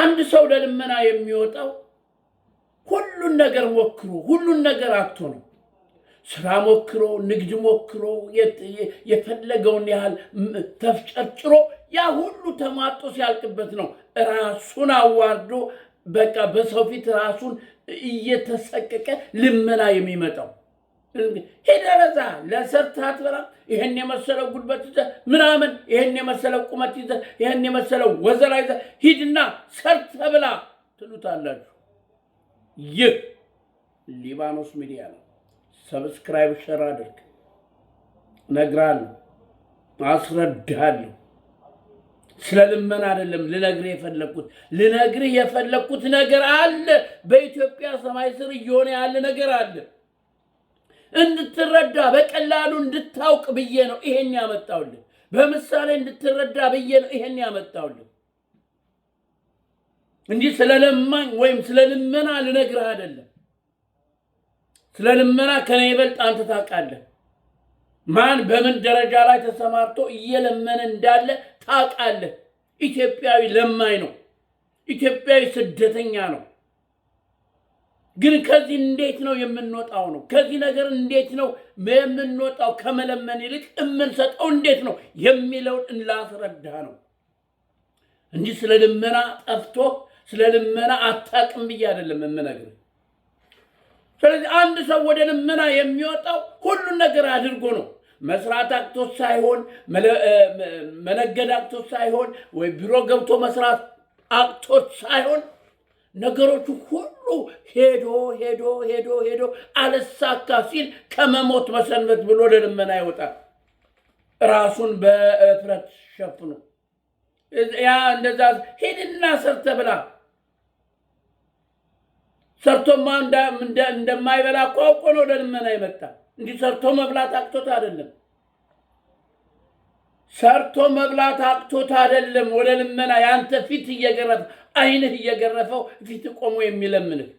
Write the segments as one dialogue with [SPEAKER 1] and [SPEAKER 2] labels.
[SPEAKER 1] አንድ ሰው ለልመና የሚወጣው ሁሉን ነገር ሞክሮ ሁሉን ነገር አጥቶ ነው። ስራ ሞክሮ ንግድ ሞክሮ የፈለገውን ያህል ተፍጨርጭሮ ያ ሁሉ ተማጦ ሲያልቅበት ነው ራሱን አዋርዶ በቃ በሰው ፊት ራሱን እየተሰቀቀ ልመና የሚመጣው። ሄደረዛ ለሰርታት በራ ይሄን የመሰለው ጉልበት ይዘህ ምናምን ይሄን የመሰለው ቁመት ይዘህ ይሄን የመሰለው ወዘራ ይዘህ ሂድና ሰርተ ብላ ትሉታላችሁ። ይህ ሊባኖስ ሚዲያ ነው። ሰብስክራይብ ሸር አድርግ። ነግራለሁ፣ አስረዳለሁ። ስለ ልመና አይደለም ልነግርህ የፈለኩት ነገር አለ። በኢትዮጵያ ሰማይ ስር እየሆነ ያለ ነገር አለ። እንድትረዳ በቀላሉ እንድታውቅ ብዬ ነው ይሄን ያመጣውልህ። በምሳሌ እንድትረዳ ብዬ ነው ይሄን ያመጣውልህ እንጂ ስለ ለማኝ ወይም ስለ ልመና ልነግርህ አይደለም። ስለ ልመና ከኔ ይበልጥ አንተ ታውቃለህ። ማን በምን ደረጃ ላይ ተሰማርቶ እየለመነ እንዳለ ታውቃለህ። ኢትዮጵያዊ ለማኝ ነው። ኢትዮጵያዊ ስደተኛ ነው። ግን ከዚህ እንዴት ነው የምንወጣው ነው? ከዚህ ነገር እንዴት ነው የምንወጣው? ከመለመን ይልቅ የምንሰጠው እንዴት ነው የሚለውን እንላስረዳ ነው እንጂ ስለ ልመና ጠፍቶ ስለ ልመና አታውቅም ብዬ አይደለም የምነግርህ። ስለዚህ አንድ ሰው ወደ ልመና የሚወጣው ሁሉን ነገር አድርጎ ነው። መስራት አቅቶት ሳይሆን መነገድ አቅቶት ሳይሆን ወይ ቢሮ ገብቶ መስራት አቅቶት ሳይሆን ነገሮቹ ሁሉ ሄዶ አለሳካ ሲል ከመሞት መሰንበት ብሎ ለልመና ይወጣል። ራሱን በእፍረት ሸፍኖ ያ እንደዛ ሄድና ሰርተ ብላ ሰርቶማ እንደማይበላ አውቆ ነው ለልመና ይመጣ እንጂ ሰርቶ መብላት አቅቶት አይደለም። ሰርቶ መብላት አቅቶት አይደለም ወደ ልመና ያንተ ፊት እየገረፈ አይንህ እየገረፈው ፊት ቆሞ የሚለምንህ።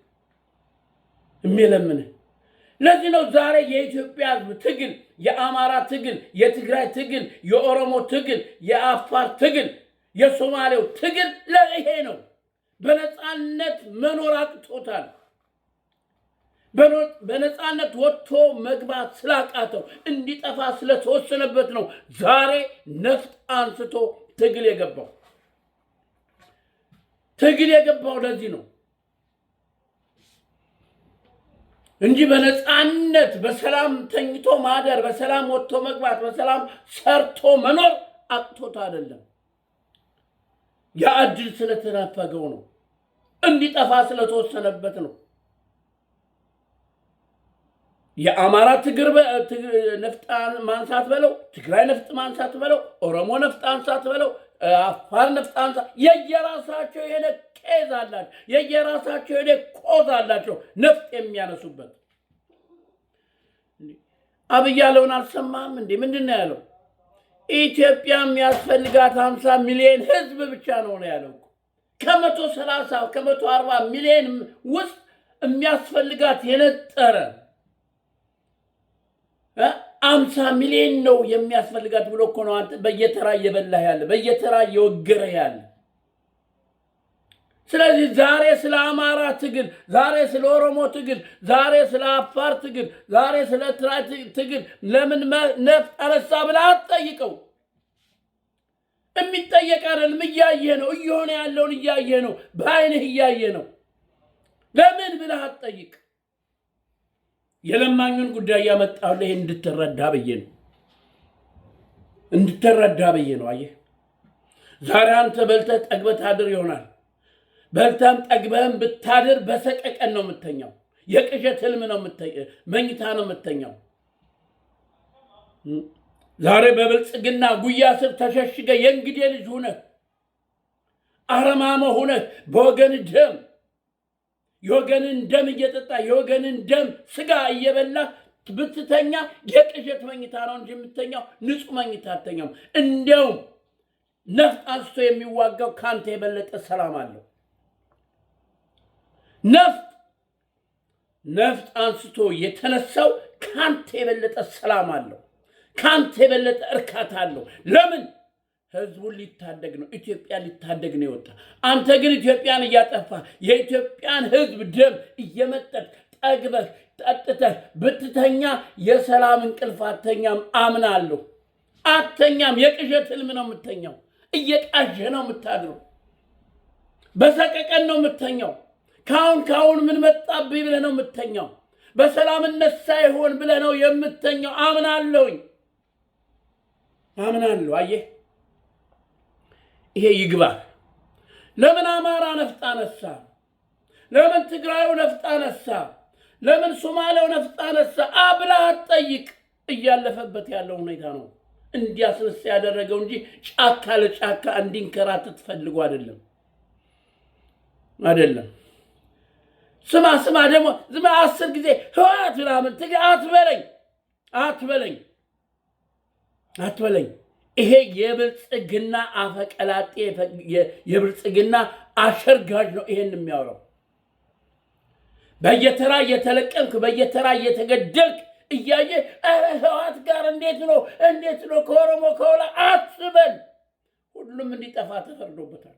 [SPEAKER 1] ለዚህ ነው ዛሬ የኢትዮጵያ ትግል፣ የአማራ ትግል፣ የትግራይ ትግል፣ የኦሮሞ ትግል፣ የአፋር ትግል፣ የሶማሌው ትግል ለይሄ ነው። በነፃነት መኖር አቅቶታል። በነፃነት ወጥቶ መግባት ስላቃተው እንዲጠፋ ስለተወሰነበት ነው ዛሬ ነፍጥ አንስቶ ትግል የገባው ለዚህ ነው እንጂ በነፃነት በሰላም ተኝቶ ማደር፣ በሰላም ወጥቶ መግባት፣ በሰላም ሰርቶ መኖር አቅቶት አይደለም። ያ እድል ስለተነፈገው ነው። እንዲጠፋ ስለተወሰነበት ነው። የአማራ ነፍጥ ማንሳት በለው፣ ትግራይ ነፍጥ ማንሳት በለው፣ ኦሮሞ ነፍጥ ማንሳት በለው፣ አፋር ነፍጥ ማንሳት የየራሳቸው የሆነ ኬዝ አላቸው፣ የየራሳቸው የሆነ ኮዝ አላቸው ነፍጥ የሚያነሱበት። አብይ ያለውን አልሰማህም እንዴ? ምንድን ነው ያለው? ኢትዮጵያ የሚያስፈልጋት 50 ሚሊዮን ህዝብ ብቻ ነው ያለው። ከ130 ከ140 ሚሊዮን ውስጥ የሚያስፈልጋት የነጠረ 50 ሚሊዮን ነው የሚያስፈልጋት ብሎ እኮ ነው አንተ በየተራ እየበላህ ያለ፣ በየተራ እየወገረህ ያለ። ስለዚህ ዛሬ ስለ አማራ ትግል፣ ዛሬ ስለ ኦሮሞ ትግል፣ ዛሬ ስለ አፋር ትግል፣ ዛሬ ስለ ትግራይ ትግል ለምን ነፍጥ አነሳ ብለህ አትጠይቀው። የሚጠየቅ አይደለም። እያየህ ነው፣ እየሆነ ያለውን እያየህ ነው፣ በአይንህ እያየህ ነው። ለምን ብለህ አትጠይቅ። የለማኙን ጉዳይ ያመጣሁልህ እንድትረዳ ብዬ ነው። አየህ ዛሬ አንተ በልተህ ጠግበህ ታድር ይሆናል። በልተህም ጠግበህም ብታድር በሰቀቀን ነው የምተኛው። የቅዠት ህልም ነው መኝታ ነው የምተኛው። ዛሬ በብልጽግና ጉያ ስር ተሸሽገ የእንግዴ ልጅ ሁነህ አረማሞ ሁነህ በወገን ደም የወገንን ደም እየጠጣ የወገንን ደም ስጋ እየበላ ብትተኛ የቅዠት መኝታ ነው እንጂ የምተኛው ንጹህ መኝታ አትተኛም። እንዲያውም ነፍጥ አንስቶ የሚዋጋው ካንተ የበለጠ ሰላም አለው። ነፍጥ አንስቶ የተነሳው ካንተ የበለጠ ሰላም አለው። ካንተ የበለጠ እርካታ አለው። ለምን? ህዝቡን ሊታደግ ነው፣ ኢትዮጵያ ሊታደግ ነው የወጣ። አንተ ግን ኢትዮጵያን እያጠፋ የኢትዮጵያን ህዝብ ደም እየመጠጥ ጠግበህ ጠጥተህ ብትተኛ የሰላም እንቅልፍ አተኛም። አምናለሁ አተኛም። የቅዠት ህልም ነው የምተኛው። እየቃዠህ ነው የምታድረው። በሰቀቀን ነው የምተኛው። ካሁን ምን መጣብኝ ብለህ ነው የምተኛው። በሰላም እነሳ ይሆን ብለህ ነው የምተኛው። አምናለሁ። አየህ፣ ይሄ ይግባህ። ለምን አማራ ነፍጥ አነሳ? ለምን ትግራዩ ነፍጥ አነሳ? ለምን ሶማሌው ነፍጥ አነሳ? ብለህ አትጠይቅ። እያለፈበት ያለው ሁኔታ ነው እንዲያስነሳ ያደረገው እንጂ ጫካ ለጫካ እንዲንከራተት ፈልጎ አይደለም። ስማ ደግሞ ዝም 10 ጊዜ ህወሓት ምናምን አትበለኝ። ይሄ የብልጽግና አፈቀላጤ የብልጽግና አሸርጋጅ ነው ይሄን የሚያወራው። በየተራ እየተለቀምክ በየተራ እየተገደልክ እያየ ህወሓት ጋር እንዴት ነው ከኦሮሞ ከወላ አትበል። ሁሉም እንዲጠፋ ተፈርዶበታል።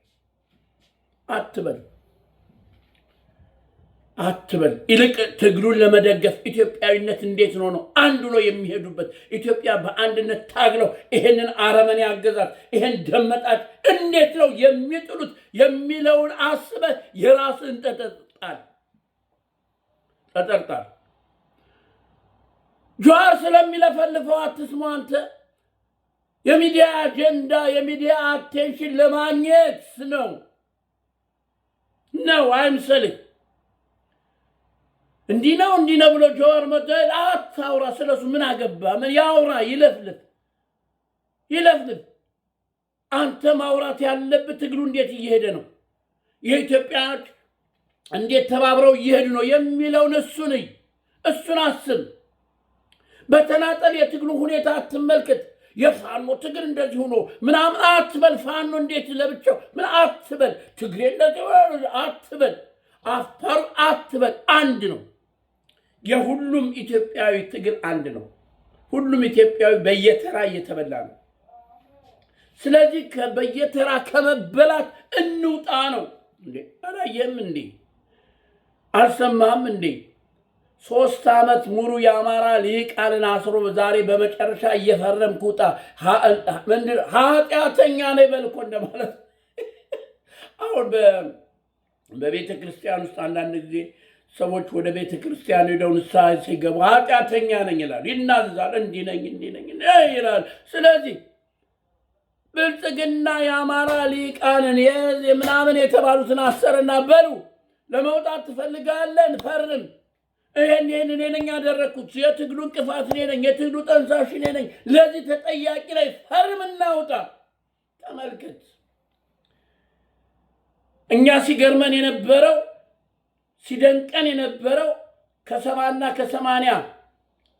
[SPEAKER 1] አትበል። ይልቅ ትግሉን ለመደገፍ ኢትዮጵያዊነት እንዴት ነው አንዱ ነው የሚሄዱበት። ኢትዮጵያ በአንድነት ታግለው ይሄንን አረመኔ አገዛዝ ይሄን ደመጣጭ እንዴት ነው የሚጥሉት የሚለውን አስበህ የራስን ተጠርጣል። ጀዋር ስለሚለፈልፈው አትስማው። አንተ የሚዲያ አጀንዳ የሚዲያ አቴንሽን ለማግኘት ነው አይምሰልህ። እንዲህ ነው ብሎ ጀዋር መጥቶ አታውራ። ስለሱ ምን አገባ? ምን ያውራ? ይለፍልፍ። አንተ ማውራት ያለብህ ትግሉ እንዴት እየሄደ ነው፣ የኢትዮጵያ እንዴት ተባብረው እየሄዱ ነው የሚለውን እሱን አስብ። በተናጠል የትግሉ ሁኔታ አትመልከት። የፋኖ ትግል እንደዚህ ሆኖ ምናምን አትበል። ፋኖ እንዴት ለብቻው ምን አትበል። ትግሬ እንደዚህ አትበል። አፋር አትበል። አንድ ነው። የሁሉም ኢትዮጵያዊ ትግል አንድ ነው። ሁሉም ኢትዮጵያዊ በየተራ እየተበላ ነው። ስለዚህ በየተራ ከመበላት እንውጣ ነው። አላየህም እንዴ? አልሰማህም እንዴ? 3 ዓመት ሙሉ የአማራ ልሂቃንን አስሮ ዛሬ በመጨረሻ እየፈረምክ ውጣ። ኃጢአተኛ ነኝ በል እኮ እንደማለት። አሁን በቤተ ክርስቲያን ውስጥ አንዳንድ ጊዜ ሰዎች ወደ ቤተ ክርስቲያን ሄደው ንስሐ ሲገቡ ኃጢአተኛ ነኝ ይላሉ፣ ይናዛል። እንዲህ ነኝ ይላል። ስለዚህ ብልጽግና የአማራ ልሂቃንን ምናምን የተባሉትን አሰርና በሉ ለመውጣት ትፈልጋለን፣ ፈርም። ይሄን እኔ ነኝ ያደረኩት፣ የትግሉ እንቅፋት እኔ ነኝ፣ የትግሉ ጠንሳሽ እኔ ነኝ፣ ለዚህ ተጠያቂ ላይ ፈርም እናውጣ። ተመልከት፣ እኛ ሲገርመን የነበረው ሲደንቀን የነበረው ከ70 እና ከ80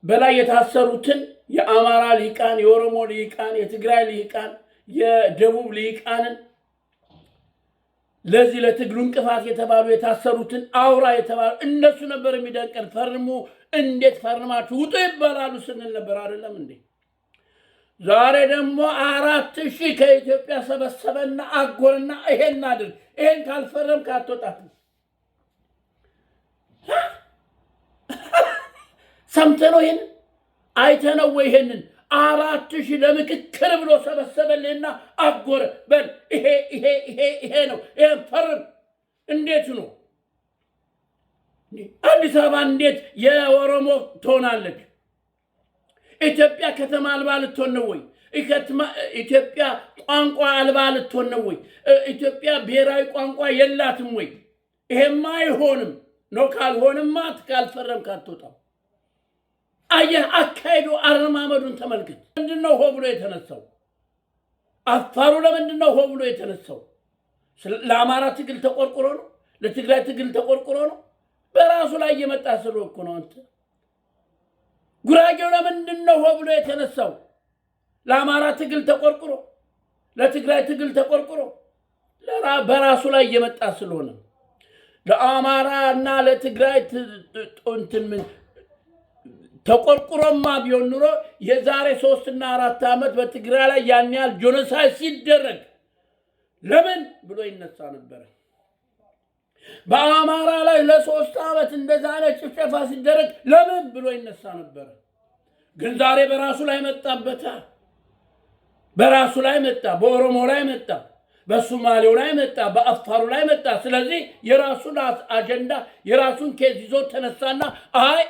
[SPEAKER 1] በላይ የታሰሩትን የአማራ ልሂቃን፣ የኦሮሞ ልሂቃን፣ የትግራይ ልሂቃን፣ የደቡብ ልሂቃንን ለዚህ ለትግሉ እንቅፋት የተባሉ የታሰሩትን አውራ የተባሉ እነሱ ነበር የሚደንቀን። ፈርሙ፣ እንዴት ፈርማችሁ ውጡ ይባላሉ ስንል ነበር አይደለም እንዴ? ዛሬ ደግሞ 4000 ከኢትዮጵያ ሰበሰበና አጎልና ይሄን አድርግ፣ ይሄን ካልፈረም ካትወጣት። ሰምተነው ይሄን አይተነው ወይ? ይሄንን 4000 ለምክክር ብሎ ሰበሰበልህና አጎረ። በል ይሄ ነው፣ ይሄን ፈርም። እንዴት ነው አዲስ አበባ እንዴት የኦሮሞ ትሆናለች? ኢትዮጵያ ከተማ አልባ ልትሆን ነው ወይ? ኢትዮጵያ ቋንቋ አልባ ልትሆን ነው ወይ? ኢትዮጵያ ብሔራዊ ቋንቋ የላትም ወይ? ይሄማ አይሆንም ነው። ካልሆንማ ካልፈረም ካትወጣው። አየህ፣ አካሄዱ አረማመዱን ተመልከት። ምንድነው ሆ ብሎ የተነሳው? አፋሩ ለምንድነው ሆ ብሎ የተነሳው? ለአማራ ትግል ተቆርቁሮ ነው? ለትግራይ ትግል ተቆርቁሮ ነው? በራሱ ላይ እየመጣ ስለሆነ ነው። አንተ ጉራጌው ለምንድነው ሆ ብሎ የተነሳው? ለአማራ ትግል ተቆርቁሮ፣ ለትግራይ ትግል ተቆርቁሮ በራሱ ላይ እየመጣ ስለሆነ ለአማራ እና ለትግራይ ተቆርቁሮማ ቢሆን ኑሮ የዛሬ 3 እና 4 ዓመት በትግራይ ላይ ያን ያህል ጄኖሳይድ ሲደረግ ለምን ብሎ ይነሳ ነበር። በአማራ ላይ ለ3 ዓመት እንደዛ አይነት ጭፍጨፋ ሲደረግ ለምን ብሎ ይነሳ ነበር። ግን ዛሬ በራሱ ላይ መጣበት። በራሱ ላይ መጣ፣ በኦሮሞ ላይ መጣ፣ በሶማሌው ላይ መጣ፣ በአፋሩ ላይ መጣ። ስለዚህ የራሱን አጀንዳ የራሱን ኬዝ ይዞ ተነሳና አይ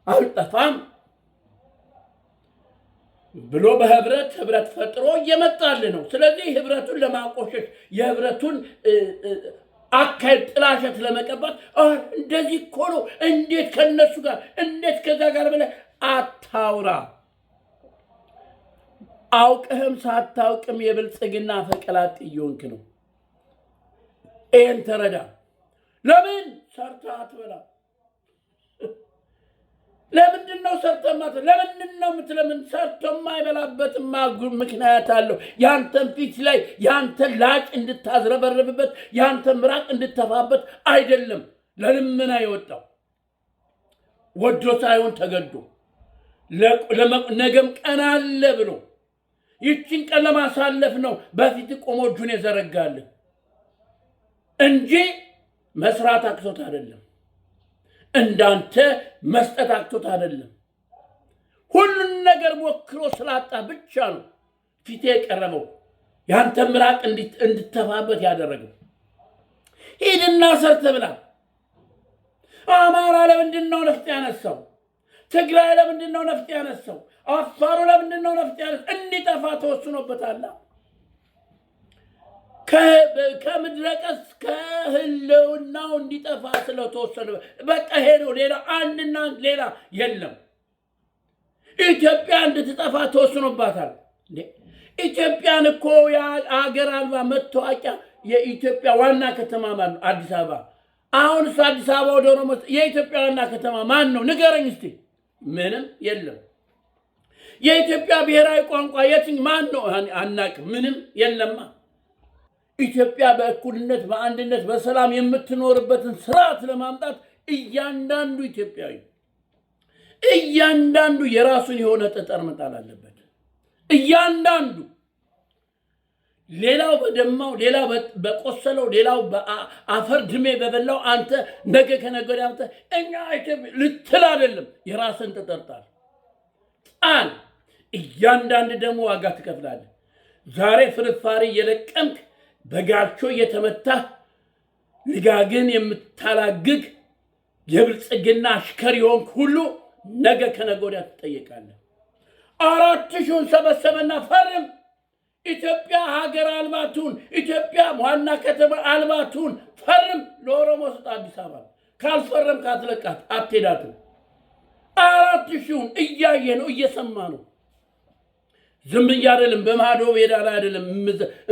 [SPEAKER 1] አልጠፋም ብሎ ህብረት ፈጥሮ እየመጣል ነው። ስለዚህ ህብረቱን ለማቆሸሽ የህብረቱን አካሄድ ጥላሸት ለመቀባት እንደዚህ እኮ ነው፣ እንዴት ከነሱ ጋር እንዴት ከዛ ጋር ብለህ አታውራ። አውቅህም ሳታውቅም የብልጽግና ፈቀላጤ እየሆንክ ነው። ይህን ተረዳ። ለምን ሰርተህ አትበላ? ለምንድን ነው ሰርተህ ማትበላ? ለምንድን ነው የምትለምን? ሰርተህ የማይበላበትም ምክንያት አለው። ያንተን ፊት ላይ ያንተን ላጭ እንድታዝረበርብበት ያንተን ምራቅ እንድተፋበት አይደለም ለልመና የወጣው። ወዶ ሳይሆን ተገዶ ነገም ቀን አለ ብሎ ይችን ቀን ለማሳለፍ ነው በፊት ቆሞ እጁን የዘረጋልህ እንጂ መስራት አቅቶት አይደለም። እንዳንተ መስጠት አቅቶት አይደለም። ሁሉን ነገር ሞክሮ ስላጣ ብቻ ነው ፊቴ የቀረበው ያንተ ምራቅ እንድተፋበት ያደረገው። ሂድና ሰርተህ ብላ። አማራ ለምንድን ነው ነፍጥ ያነሳው? ትግራይ ለምንድን ነው ነፍጥ ያነሳው? አፋሩ ለምንድን ነው ነፍጥ ያነሳው? እንዲጠፋ ተወስኖበታል። ከምድረቀስ ከህልውናው እንዲጠፋ ስለተወሰነ በቃ ሄዶ ሌላ አንድና ሌላ የለም። ኢትዮጵያ እንድትጠፋ ተወስኖባታል። ኢትዮጵያን እኮ የአገር አልባ መታወቂያ የኢትዮጵያ ዋና ከተማ ማን ነው? አዲስ አበባ። አሁን እሱ አዲስ አበባ ወደ ኦሮሞ የኢትዮጵያ ዋና ከተማ ማን ነው? ንገረኝ እስቲ። ምንም የለም። የኢትዮጵያ ብሔራዊ ቋንቋ የትኛው ማን ነው? አናውቅም። ምንም የለማ። ኢትዮጵያ በእኩልነት በአንድነት በሰላም የምትኖርበትን ስርዓት ለማምጣት እያንዳንዱ ኢትዮጵያዊ እያንዳንዱ የራሱን የሆነ ጠጠር መጣል አለበት። እያንዳንዱ ሌላው በደማው ሌላው በቆሰለው ሌላው በአፈር ድሜ በበላው አንተ ነገ ከነገ ወዲያ አንተ እኛ ኢትዮጵያ ልትል አይደለም። የራስን ተጠርጣል ጣል። እያንዳንዱ ደግሞ ዋጋ ትከፍላለህ። ዛሬ ፍርፋሪ እየለቀምክ በጋቾ እየተመታ ልጋግን የምታላግግ የብልጽግና አሽከር የሆንክ ሁሉ ነገ ከነገ ወዲያ ትጠየቃለህ። 4,000 ሰበሰበና ፈርም። ኢትዮጵያ ሀገር አልባቱን ኢትዮጵያ ዋና ከተማ አልባቱን ፈርም። ለኦሮሞ ስጥ አዲስ አበባ። ካልፈረም ካትለቃት አትሄዳትም። 4,000 እያየ ነው እየሰማ ነው። ዝም ብዬ አይደለም በማዶ ሜዳ ላይ አይደለም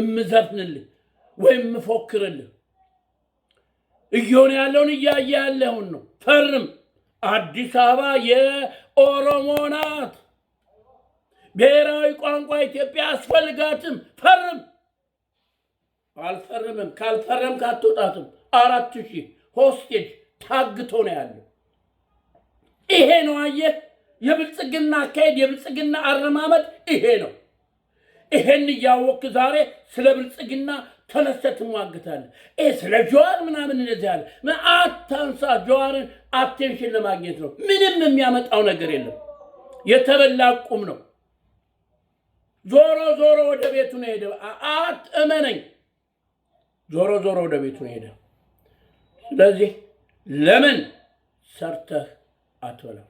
[SPEAKER 1] እምዘፍንልህ ወይም እምፎክርልህ። እየሆነ ያለውን እያየ ያለውን ነው። ፈርም። አዲስ አበባ የኦሮሞ ናት። ብሔራዊ ቋንቋ ኢትዮጵያ አስፈልጋትም። ፈርም። አልፈርምም። ካልፈረም ካትወጣትም 4,000 ሆስቴጅ ታግቶ ነው ያለው። ይሄ ነው አየህ፣ የብልጽግና አካሄድ የብልጽግና አረማመድ ይሄ ነው። ይሄን እያወቅህ ዛሬ ስለ ብልጽግና ተነስተህ ትሟግታለህ። ስለ ጀዋር ምናምን እንደዚህ ያለ አታንሳ። ጀዋርን አቴንሽን ለማግኘት ነው። ምንም የሚያመጣው ነገር የለም። የተበላ ቁም ነው። ዞሮ ዞሮ ወደ ቤቱ ነው ሄደ። እመነኝ፣ ዞሮ ዞሮ ወደ ቤቱ ነው ሄደ። ስለዚህ ለምን ሰርተህ አትበላም?